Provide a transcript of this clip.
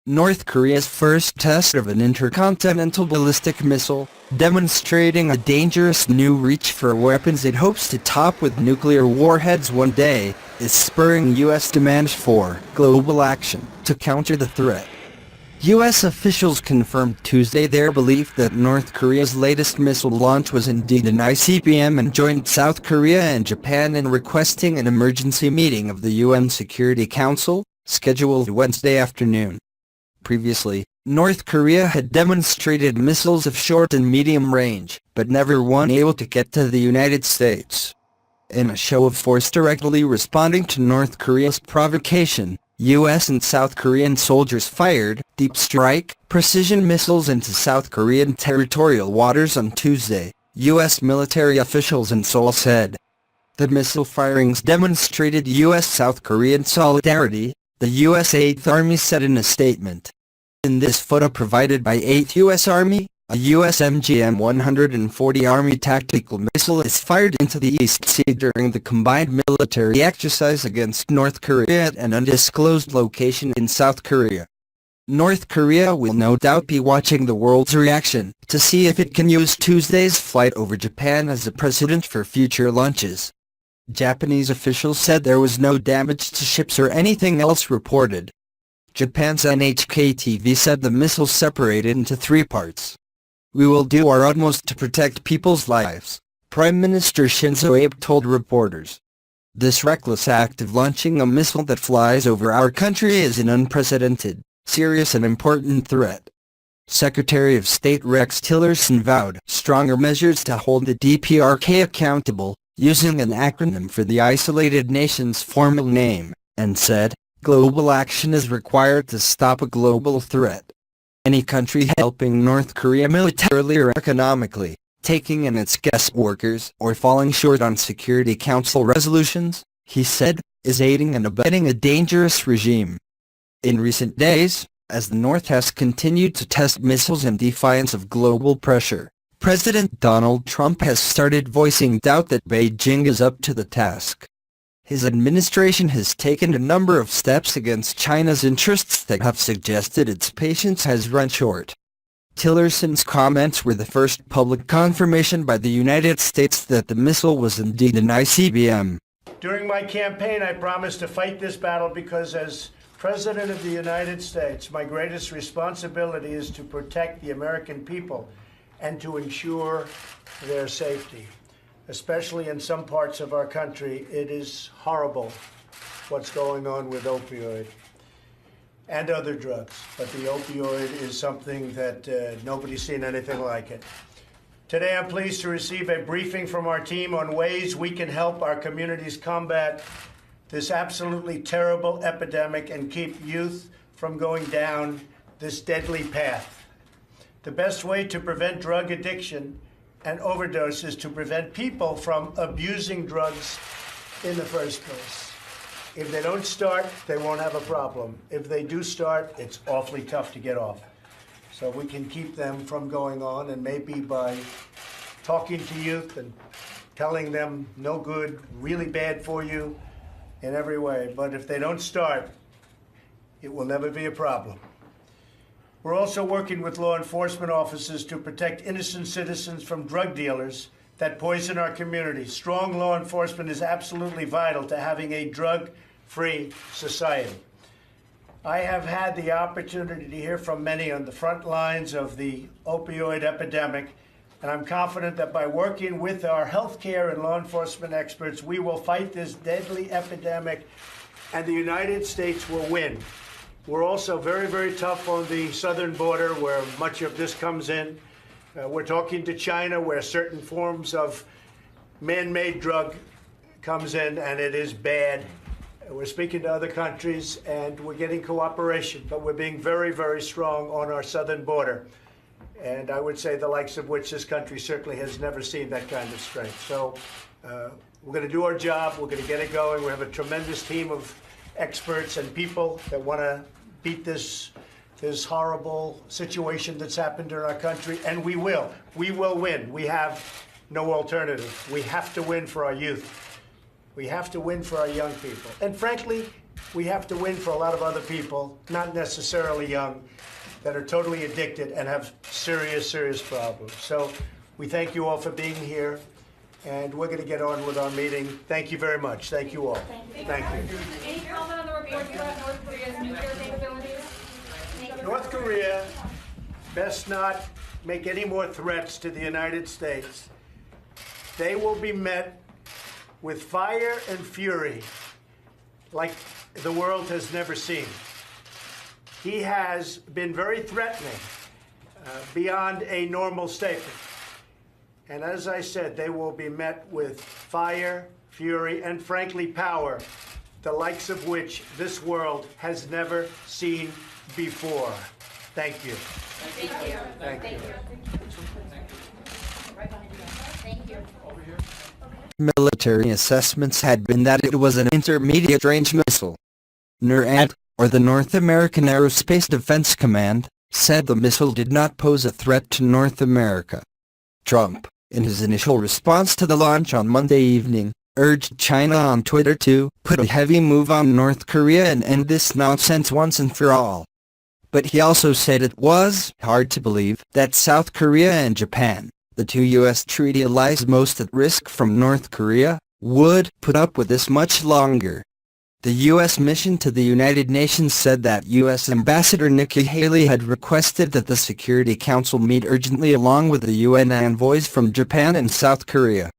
North Korea's first test of an intercontinental ballistic missile, demonstrating a dangerous new reach for weapons it hopes to top with nuclear warheads one day, is spurring U.S. demands for global action to counter the threat. U.S. officials confirmed Tuesday their belief that North Korea's latest missile launch was indeed an ICBM and joined South Korea and Japan in requesting an emergency meeting of the UN Security Council, scheduled Wednesday afternoon. Previously, North Korea had demonstrated missiles of short and medium range, but never one able to get to the United States. In a show of force directly responding to North Korea's provocation, U.S. and South Korean soldiers fired deep strike precision missiles into South Korean territorial waters on Tuesday, U.S. military officials in Seoul said. The missile firings demonstrated U.S.-South Korean solidarity, the U.S. 8th Army said in a statement. In this photo provided by 8th U.S. Army, a U.S. MGM-140 Army tactical missile is fired into the East Sea during the combined military exercise against North Korea at an undisclosed location in South Korea. North Korea will no doubt be watching the world's reaction to see if it can use Tuesday's flight over Japan as a precedent for future launches. Japanese officials said there was no damage to ships or anything else reported. Japan's NHK-TV said the missile separated into three parts. "We will do our utmost to protect people's lives," Prime Minister Shinzo Abe told reporters. This reckless act of launching a missile that flies over our country is an unprecedented, serious and important threat. Secretary of State Rex Tillerson vowed stronger measures to hold the DPRK accountable, using an acronym for the isolated nation's formal name, and said, "Global action is required to stop a global threat. Any country helping North Korea militarily or economically, taking in its guest workers or falling short on Security Council resolutions," he said, "is aiding and abetting a dangerous regime." In recent days, as the North has continued to test missiles in defiance of global pressure, President Donald Trump has started voicing doubt that Beijing is up to the task. His administration has taken a number of steps against China's interests that have suggested its patience has run short. Tillerson's comments were the first public confirmation by the United States that the missile was indeed an ICBM. During my campaign, I promised to fight this battle because as President of the United States, my greatest responsibility is to protect the American people and to ensure their safety. Especially in some parts of our country, it is horrible what's going on with opioid and other drugs. But the opioid is something that nobody's seen anything like it. Today, I'm pleased to receive a briefing from our team on ways we can help our communities combat this absolutely terrible epidemic and keep youth from going down this deadly path. The best way to prevent drug addiction and overdose is to prevent people from abusing drugs in the first place. If they don't start, they won't have a problem. If they do start, it's awfully tough to get off. So we can keep them from going on, and maybe by talking to youth and telling them no good, really bad for you in every way. But if they don't start, it will never be a problem. We're also working with law enforcement officers to protect innocent citizens from drug dealers that poison our communities. Strong law enforcement is absolutely vital to having a drug-free society. I have had the opportunity to hear from many on the front lines of the opioid epidemic, and I'm confident that by working with our healthcare and law enforcement experts, we will fight this deadly epidemic, and the United States will win. We're also very, very tough on the southern border where much of this comes in. We're talking to China where certain forms of man-made drug comes in, and it is bad. We're speaking to other countries, and we're getting cooperation, but we're being very, very strong on our southern border. And I would say the likes of which this country certainly has never seen that kind of strength. So we're going to do our job. We're going to get it going. We have a tremendous team of experts and people that want to beat this horrible situation that's happened in our country, and we will. We will win. We have no alternative. We have to win for our youth. We have to win for our young people. And frankly, we have to win for a lot of other people, not necessarily young, that are totally addicted and have serious, serious problems. So we thank you all for being here, and we're going to get on with our meeting. Thank you very much. Thank you all. Thank you. Any comment on the reports about North Korea's nuclear capabilities? North Korea best not make any more threats to the United States. They will be met with fire and fury like the world has never seen. He has been very threatening beyond a normal statement. And as I said, they will be met with fire, fury, and frankly, power, the likes of which this world has never seen before. Thank you. Thank you. Thank you. Thank you. Military assessments had been that it was an intermediate-range missile. NORAD, or the North American Aerospace Defense Command, said the missile did not pose a threat to North America. Trump, in his initial response to the launch on Monday evening, urged China on Twitter to put a heavy move on North Korea and end this nonsense once and for all. But he also said it was hard to believe that South Korea and Japan, the two U.S. treaty allies most at risk from North Korea, would put up with this much longer. The U.S. mission to the United Nations said that U.S. Ambassador Nikki Haley had requested that the Security Council meet urgently along with the UN envoys from Japan and South Korea.